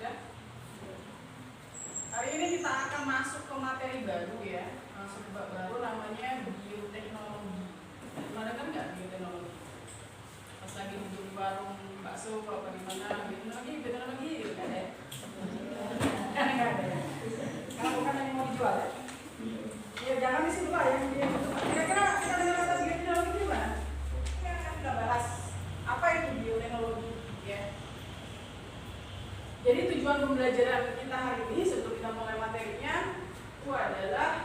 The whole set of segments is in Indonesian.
Sudah? Hari ini kita akan masuk ke materi baru ya. Masuk ke bab baru namanya bioteknologi. Pernah dengar nggak bioteknologi? Pas lagi duduk di warung bakso apa di mana, bioteknologi gitu kan ya? Nggak ada ya? Karena bukan yang mau dijual ya? Ya jangan di situ lah yang dia gitu. Kira-kira kita dengar kata bioteknologi gimana? Kita bahas apa itu bioteknologi ya. Jadi tujuan pembelajaran kita hari ini sebelum kita mulai materinya itu adalah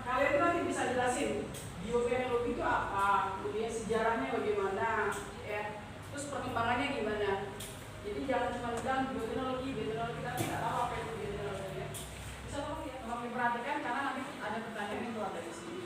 kalian nanti bisa jelasin bioteknologi itu apa, kemudian sejarahnya bagaimana, ya, terus perkembangannya gimana. Jadi jangan cuma bilang bioteknologi tapi nggak tahu apa itu bioteknologi ya. Bisa tolong ya, tolong diperhatikan karena nanti ada pertanyaan yang keluar dari sini.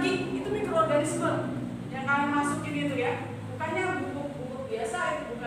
Itu mikroorganisme yang kalian masukin itu ya, bukannya bubuk-bubuk biasa, bukan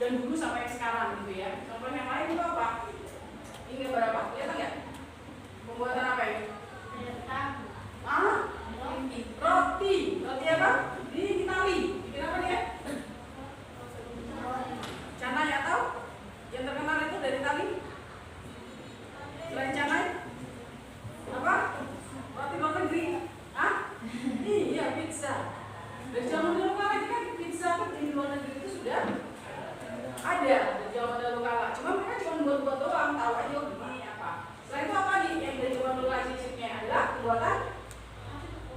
dan dulu sampai sekarang gitu ya. Contoh yang lain itu apa? Ini berapa? Lihat nggak? Pembuatan apa ini? Roti. Roti apa? Di tali. Bikin apa dia? Canai atau yang terkenal itu dari tali? Selain canai? Apa? Roti luar negeri. Hah? Iya, pizza. Dari zaman dulu kala ini kan pizza di luar negeri itu sudah ada dari zaman dulu kala. Cuma mereka cuma buat-buat doang, tahu aja ini apa. Selain itu apa nih yang dari zaman dulu kala cicipnya adalah pembuatan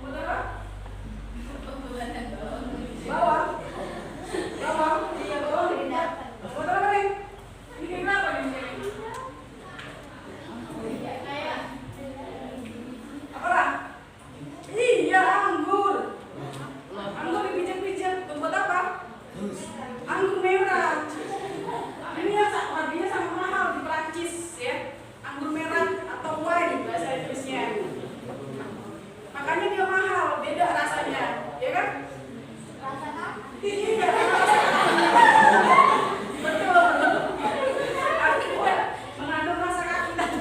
apa? Bawang. Bawang. Iya, bawang. Pembuatan apa nih? Ini kira apa nih? Apalah? Iya, anggur. Anggur dipijat-pijat. Untuk buat apa? Anggur merah. Ini yang harganya sangat mahal di Perancis ya. Anggur merah atau wine bahasa Inggrisnya. Makanya dia mahal, beda rasanya, ya kan? Rasanya? Iya. Betul. Artinya mengandung rasa kaki tadi.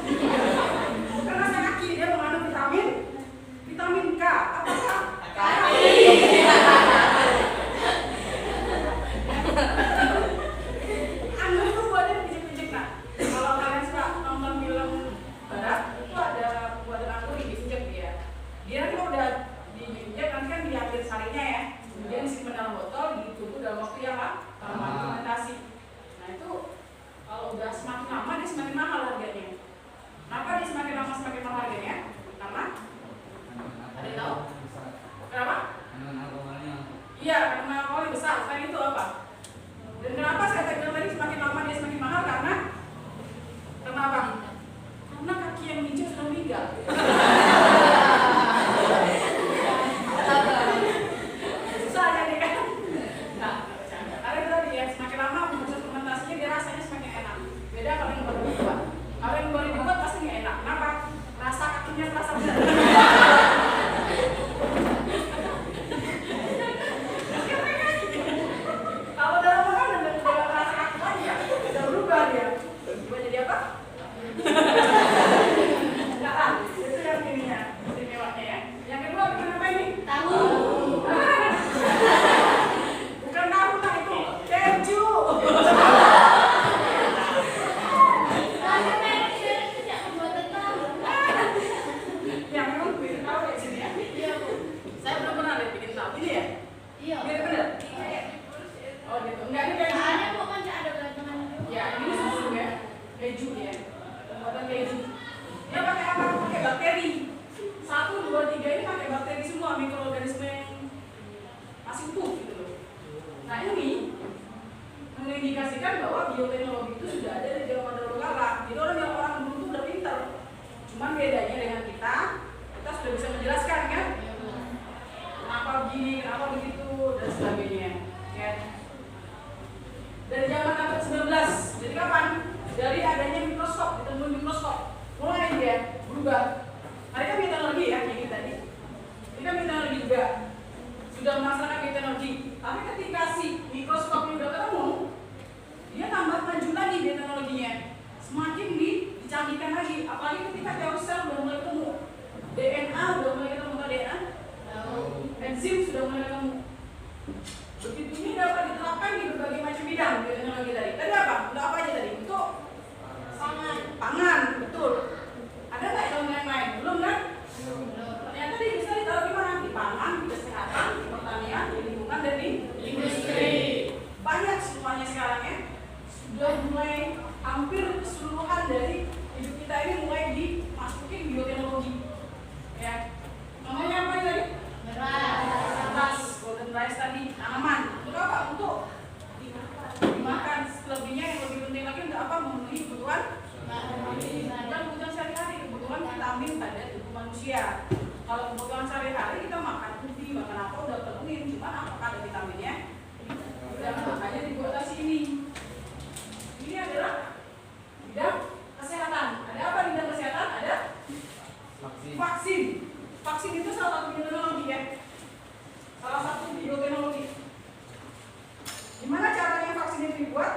Bukan rasa kaki, dia mengandung vitamin K. Apakah? Kaki. Anggur itu buatnya pijak-pijak. Nah, kalau kalian suka nonton film barat, itu ada buatan anggur dipijak dia. Dia nanti kalau udah diinjek nanti kan diambil sarinya ya, kemudian disimpan dalam botol, ditunggu dalam waktu yang lama fermentasi. Nah itu kalau udah semakin lama dia semakin mahal harganya. Kenapa dia semakin lama semakin mahal harganya? Karena ada yang tahu? Kenapa? Iya, karena alkoholnya besar. Selain itu apa? Dan kenapa saya bilang tadi semakin lama dia semakin mahal? Karena apa? Karena kaki yang hijau sudah meninggal. Susah jadi kan? Nah, karena itu tadi ya, semakin lama proses fermentasinya dia rasanya semakin enak. Beda kalau yang baru dibuat. Kalau yang baru dibuat pasti nggak enak. Kenapa? Rasa kakinya terasa benar. Kalau dalam makanan udah rasa kaki lagi ya, udah berubah dia. Berubah jadi apa? Enggak, itu yang ininya, istimewanya ya. Yang kedua bikin apa ini? Tahu. Bukan tahu lah itu, keju. Ya memang bikin tahu kayak sini ya. Iya Bu. Saya belum pernah lihat bikin tahu ini ya. Iya. Bener. Oh gitu. Enggak ini kayak. Ada kok kan ada belanjangan. Ya ini susu ya, keju ya. Pembuatan keju. Dia pakai apa? Pakai bakteri. 1, 2, 3 ini pakai bakteri semua, mikroorganisme yang masih utuh gitu loh. Nah ini mengindikasikan bahwa bioteknologi itu sudah ada di zaman dahulu kala. Jadi orang dulu itu udah pinter. Cuman bedanya dengan kita sudah bisa menjelaskan kan? Kenapa begini, kenapa begitu dan sebagainya. Ya. Dari zaman abad 19. Jadi kapan? Dari adanya mikroskop, ditemukan mikroskop. Mulai dia berubah. Mereka teknologi ya, kayak tadi. Ini kan teknologi juga sudah melaksanakan teknologi. Tapi ketika si mikroskopnya udah ketemu, dia tambah maju lagi teknologinya. Semakin dicanggihkan lagi. Apalagi ketika teori sel udah mulai ketemu, DNA udah mulai ketemu ke DNA, enzim sudah mulai ketemu. Begitu ini dapat diterapkan di berbagai macam bidang teknologi tadi. Tadi apa? Untuk apa aja tadi? Untuk pangan, betul. Ada nggak yang lain? Belum kan? Ternyata dia bisa ditaruh di mana? Di pangan, di kesehatan, di pertanian, di lingkungan, dan di industri. Banyak semuanya sekarang ya. Sudah mulai hampir keseluruhan dari hidup kita ini mulai dimasukin bioteknologi. Ya. Namanya apa tadi? Beras, golden rice tadi, tanaman. Untuk apa? Untuk dimakan. Selebihnya yang lebih penting lagi untuk apa? Memenuhi kebutuhan sehari-hari, kebutuhan vitamin pada tubuh manusia. Kalau kebutuhan sehari-hari kita makan putih, makan apa udah penuhin, cuma apakah ada vitaminnya? Jangan makanya dibuat ini. Ini adalah bidang kesehatan. Ada apa di bidang kesehatan? Ada vaksin. Vaksin itu salah satu bioteknologi ya. Salah satu bioteknologi. Gimana caranya vaksin itu dibuat?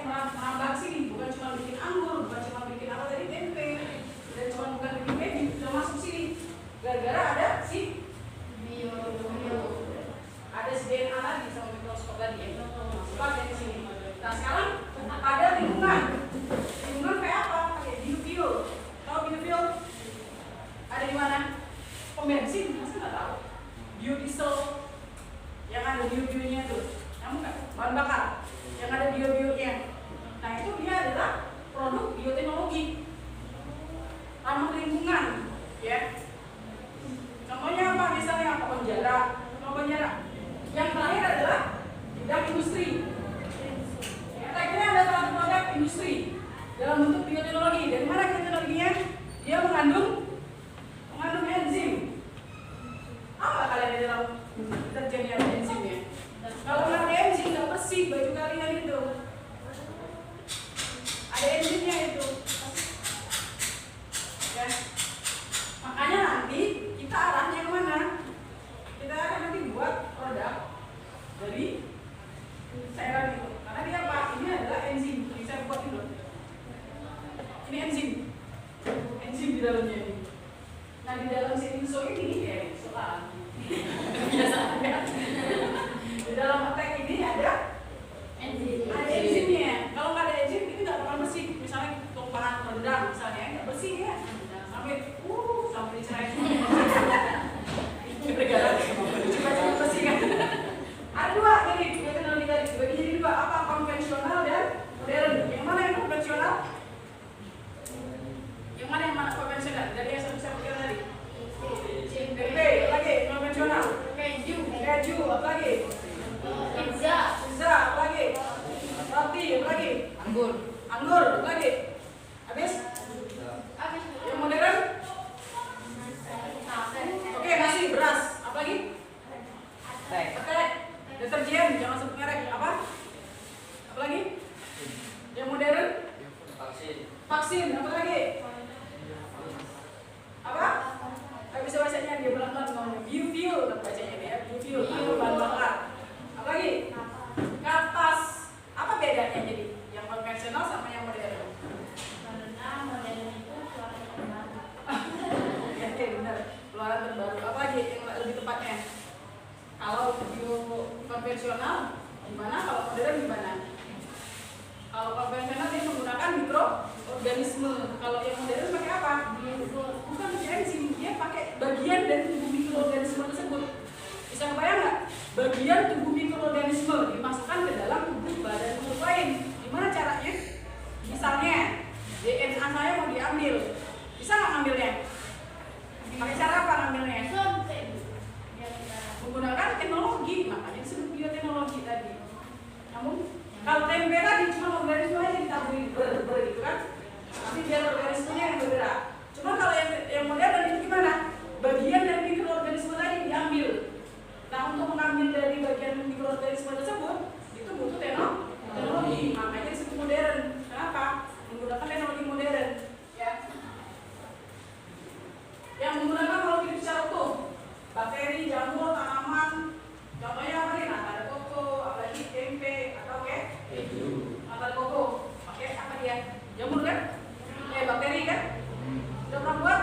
merambah sini, bukan cuma bikin anggur, bukan cuma bikin apa tadi tempe, dan cuma bukan bikin keju, sudah masuk sini. Gara-gara ada si bio, ada si DNA lagi sama mikroskop tadi ya, masuk di sini. Nah sekarang ada lingkungan kayak apa? Kayak biofil. Tahu biofil? Ada di mana? Pembensin, masa nggak tahu? Biodiesel, yang ada bio-bionya tuh, kamu nggak? Bahan bakar, yang ada bio-bionya. Nah itu dia adalah produk bioteknologi, ramah lingkungan, ya. Contohnya apa? Misalnya apa? Penjara. Yang terakhir adalah bidang industri. Kita kira ada satu produk industri dalam bentuk bioteknologi. Dari mana bioteknologinya? Dia mengandung enzim. Apa kalian di dalam deterjen yang ada enzimnya? Kalau nggak ada enzim nggak bersih baju kalian itu. Ada enzimnya itu. Ya. Makanya nanti kita arahnya kemana? Kita akan nanti buat produk dari cairan itu. Karena dia apa? Ini adalah enzim. Bisa buat itu. Ini enzim di dalamnya ini. Nah di dalam si inso ini ya soal biasa ada. Di dalam attack ini ada enzimnya. Kalau nggak ada enzim ini nggak bakal bersih. Misalnya tumpahan rendang misalnya nggak bersih ya. Sampai dicerai. Negara coba bersih kan. Ada dua jadi bioteknologi tadi dibagi jadi dua, apa konvensional dan modern. Yang mana yang konvensional? Yang mana konvensional? Dari yang saya pikir tadi. Tempe, apa lagi? Konvensional. Keju, apa lagi? Pizza, apa lagi? Roti, apa lagi? Anggur, apa lagi? Habis? Yang modern? Oke, nasi, beras, apa lagi? Teh, deterjen, jangan sebut merek. Apa lagi? Yang modern? Vaksin, apa lagi? Apa? Gak bisa bacanya, dia pelan-pelan ngomong. Biofuel, bacanya dia. Biofuel, bahan bakar. Apa lagi? Kapas. Apa bedanya jadi? Yang konvensional sama yang modern? Karena modern itu keluaran terbaru. Ya, benar. Keluaran terbaru. Apa lagi yang lebih tepatnya? Kalau bio konvensional gimana? Kalau modern gimana? Kalau konvensional dia menggunakan mikroorganisme. Kalau yang modern pakai apa? Bukan pakai enzim, dia pakai bagian dari tubuh mikroorganisme tersebut. Bisa kebayang nggak? Bagian tubuh mikroorganisme dimasukkan ke dalam tubuh badan makhluk lain. Gimana caranya? Misalnya DNA saya mau diambil, bisa nggak ngambilnya? Pakai cara apa ngambilnya? Menggunakan teknologi, makanya disebut bioteknologi tadi. Namun kalau tempe tadi cuma organisme aja ditaburi gitu kan, nanti biar organismenya yang bergerak. Cuma kalau yang modern itu gimana? Bagian dari mikroorganisme tadi diambil. Nah untuk mengambil dari bagian mikroorganisme tersebut itu butuh teknologi, makanya disebut modern. Kenapa? Menggunakan teknologi modern, ya. Yang menggunakan makhluk hidup secara utuh, bakteri, jamur, tanaman. Contohnya apa nih? Ada koko, apalagi tempe atau keju. Ada koko, pakai apa dia? Jamur kan? Bakteri kan? Sudah pernah buat?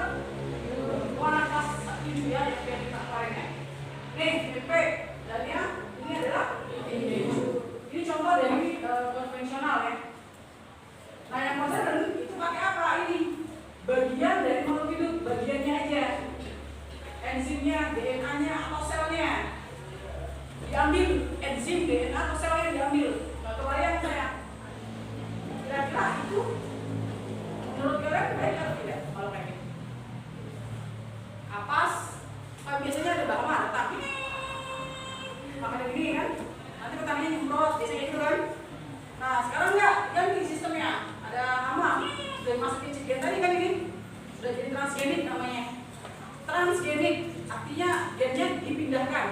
Warna kelas 7 ya, yang kita kemarin ya. Nih, tempe, dan ini adalah keju. Ini contoh dari konvensional ya. Nah yang modern itu pakai apa ini? Bagian dari makhluk hidup, bagiannya aja. Enzimnya, DNA-nya atau selnya diambil, enzim, DNA atau selnya diambil. Nggak kebayang saya. Kira-kira itu menurut kalian baik atau tidak kalau kayak gitu? Kapas, biasanya ada bawah, tapi makanya gini kan, nanti petaninya nyemprot, biasanya gitu kan. Nah sekarang enggak, ganti sistemnya. Ada hama, sudah masukin gen tadi kan ini, sudah jadi transgenik namanya. Transgenik artinya gennya dipindahkan.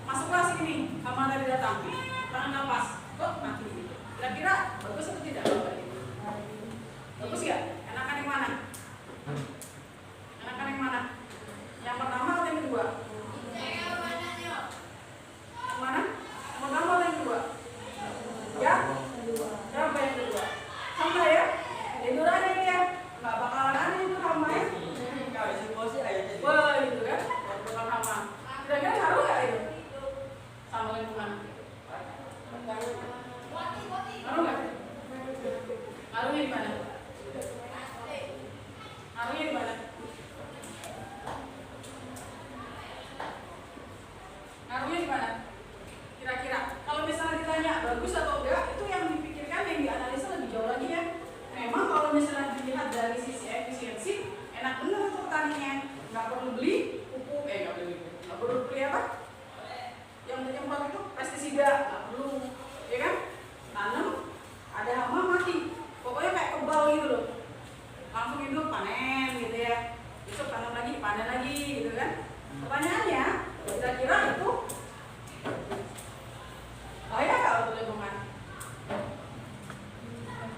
Masuklah sini, hama tadi datang, tangan kapas, kok mati. Kira-kira bagus atau tidak kalau kayak gitu? Bagus ya? Enakan yang mana? Enakan yang mana? Yang pertama atau yang kedua? Yang mana? Yang pertama atau yang kedua? Ya? Siapa yang kedua?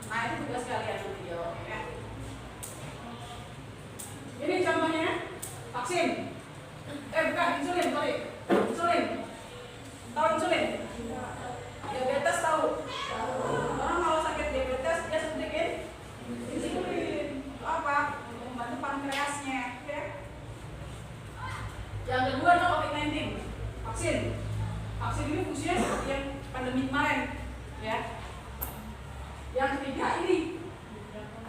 Nah itu tugas kalian nanti jawab ya. Ini contohnya vaksin. Bukan insulin, sorry. Insulin. Tahu insulin? Diabetes tahu. Orang kalau sakit diabetes dia suntikin insulin. Itu apa? Membantu pankreasnya. Ya. Yang kedua adalah COVID-19. Vaksin. Vaksin ini fungsinya seperti yang pandemi kemarin. Ya. Yang ketiga ini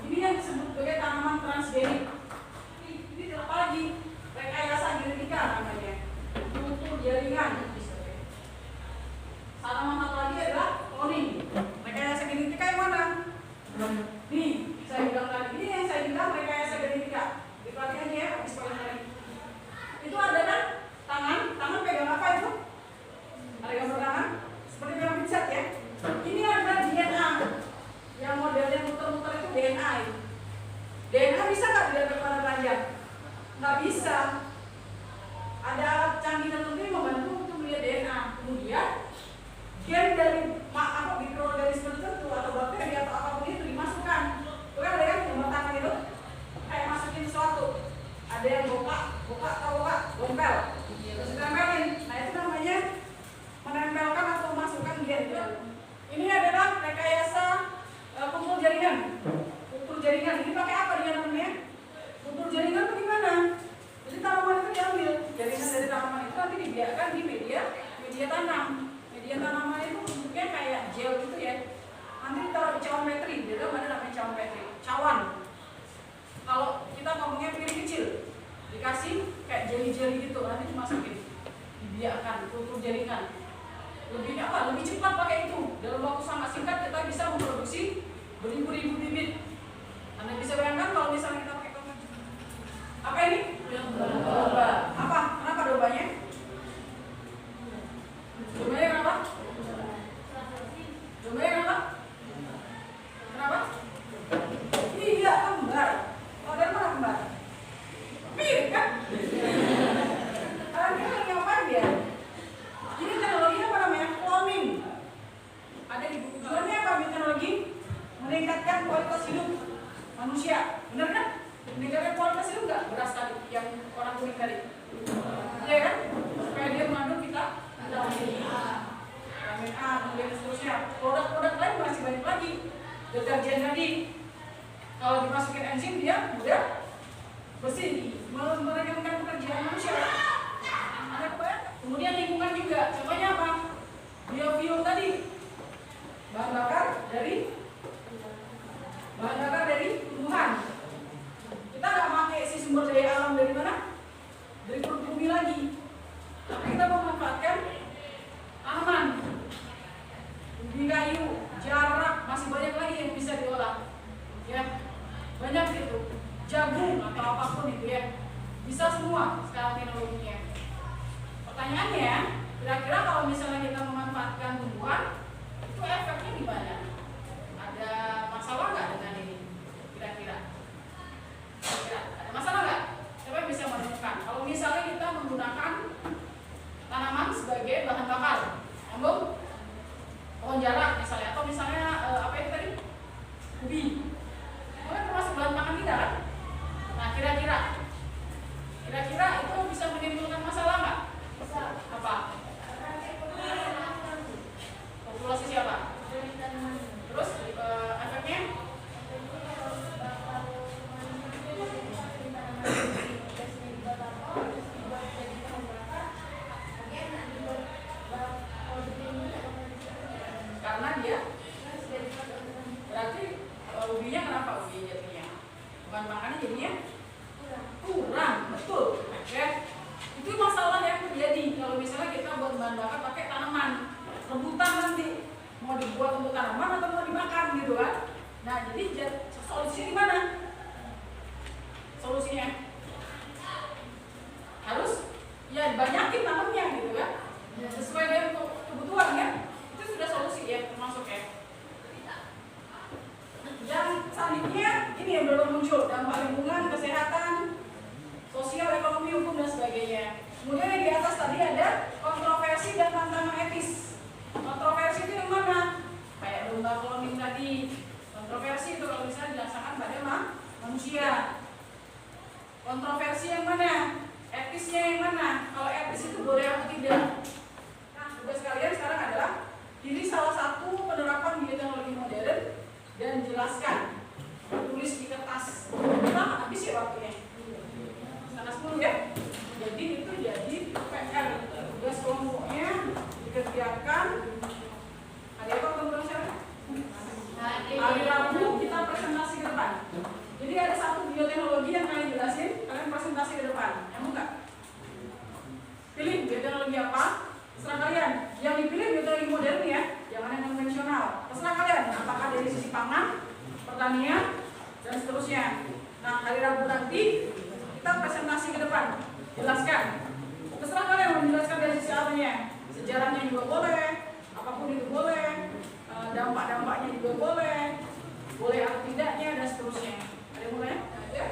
yang disebut sebagai tanaman transgenik. Ini apa lagi? Rekayasa genetika namanya. Kultur jaringan. Tanaman satu lagi adalah cloning. Rekayasa genetika yang mana? Nih, saya bilang tadi. Ini yang saya bilang rekayasa genetika. Diperhatikan ya, habis poin tadi. Itu ada kan? Tangan pegang apa itu? Ada gambar tangan? Seperti pegang pijat ya. Ini adalah DNA. Yang modelnya muter-muter itu DNA itu. DNA bisa nggak dilihat pada ranjang? Nggak bisa. Ada alat canggih tertentu yang membantu untuk melihat DNA. Kemudian gen dari mikroorganisme tertentu atau bakteri atau apapun itu dimasukkan. Itu kan ada yang gambar tangan itu kayak masukin sesuatu. Ada yang gompel. Terus ditempelin. Nah itu namanya menempelkan atau memasukkan gen. Ini adalah rekayasa kultur jaringan. Kultur jaringan ini pakai apa dia namanya? Kultur jaringan itu gimana? Jadi tanaman itu diambil, jaringan dari tanaman itu nanti dibiarkan di media tanam. Media tanaman itu bentuknya kayak gel gitu ya. Nanti ditaruh di cawan petri, di dalam ada namanya cawan petri, cawan. Kalau kita ngomongnya piring kecil, dikasih kayak jeli-jeli gitu, nanti dimasukin, dibiarkan kultur jaringan. Lebih cepat pakai itu. Dalam waktu sangat singkat kita bisa memproduksi beribu-ribu bibit. Anda bisa bayangkan kalau misalnya kita pakai tomat. Apa ini? Domba. Apa? Kenapa dombanya? Dombanya kenapa? Dombanya kenapa? Kenapa? Iya, kembar. Oh, dari mana kembar? Mirip kan? Dia lagi ngapain dia? Ini teknologi apa namanya? Cloning. Ada di buku tujuannya apa teknologi? Meningkatkan kualitas hidup manusia. Benar kan? Meningkatkan kualitas hidup nggak? Beras tadi, yang orang kuning tadi. Iya kan? Supaya dia mengandung vitamin A, kemudian seterusnya. Produk-produk lain masih banyak lagi. Deterjen tadi, kalau dimasukin enzim dia mudah bersih, meringankan pekerjaan manusia. Kemudian lingkungan juga, contohnya apa? Biofuel tadi, bahan bakar dari tumbuhan. Kita nggak pakai si sumber daya alam dari mana? Dari perut bumi lagi. Tapi kita memanfaatkan tanaman, ubi kayu, jarak, masih banyak lagi yang bisa diolah. Ya, banyak itu. Jagung atau apapun itu ya, bisa semua sekarang teknologinya. Pertanyaannya, kira-kira kalau misalnya kita memanfaatkan tumbuhan, itu efeknya gimana? Ada masalah nggak dengan ini? Kira-kira ada masalah nggak? Siapa yang bisa menemukan? Kalau misalnya kita menggunakan tanaman sebagai bahan bakar, nyambung pohon jarak misalnya, atau misalnya apa itu tadi? Ubi. Itu kan termasuk bahan makan kita kan? Nah, kira-kira itu bisa menimbulkan masalah nggak? Apa? Populasi siapa? Terus efeknya? Karena dia berarti ubinya kenapa ubi jadinya? Bukan makannya jadinya kurang, betul ya. Itu masalah yang terjadi kalau misalnya kita buat bahan bakar pakai tanaman, rebutan nanti mau dibuat untuk tanaman atau mau dimakan gitu kan. Nah jadi solusinya di mana? Solusinya harus ya banyakin tanamnya gitu kan, sesuai dengan kebutuhan kan. Itu sudah solusi ya, termasuk ya. Yang selanjutnya ini yang baru muncul, dampak lingkungan, kesehatan, sosial, ekonomi, hukum dan sebagainya. Kemudian yang di atas tadi ada kontroversi dan tantangan etis. Kontroversi itu yang mana? Kayak domba cloning tadi. Kontroversi bisa dilaksanakan pada manusia. Kontroversi yang mana? Etisnya yang mana? Kalau etis itu boleh atau tidak? Nah, tugas kalian sekarang adalah pilih salah satu penerapan bioteknologi modern dan jelaskan. Tulis di kertas. Kita habis ya waktunya. Setengah 10 ya. Jadi itu jadi PR. Tugas kelompoknya dikerjakan. Hari apa kelompok siapa? Hari Rabu kita presentasi ke depan. Jadi ada satu bioteknologi yang kalian jelasin, kalian presentasi ke depan. Yang buka. Pilih bioteknologi apa? Terserah kalian. Yang dipilih bioteknologi modern ya, jangan yang konvensional. Terserah kalian. Apakah dari sisi pangan, pertanian, dan seterusnya. Nah, hari Rabu nanti kita presentasi ke depan. Jelaskan. Terserah kalian mau menjelaskan dari sisi apanya. Sejarahnya juga boleh, apapun itu boleh. Dampak-dampaknya juga boleh atau tidaknya dan seterusnya. Ada yang mulai? Ya.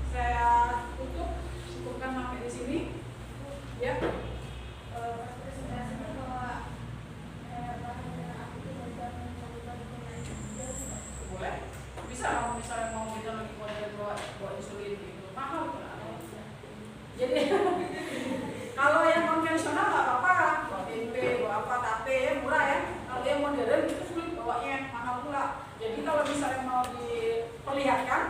Saya cukupkan sampai di sini. Ya. Boleh. Bisa kalau misalnya mau kita lagi buat insulin gitu, mahal kan? Jadi kalau yang konvensional nggak apa-apa, buat tempe, buat apa tape ya murah ya. Kalau yang modern itu sulit bawanya, mahal pula. Jadi kalau misalnya mau diperlihatkan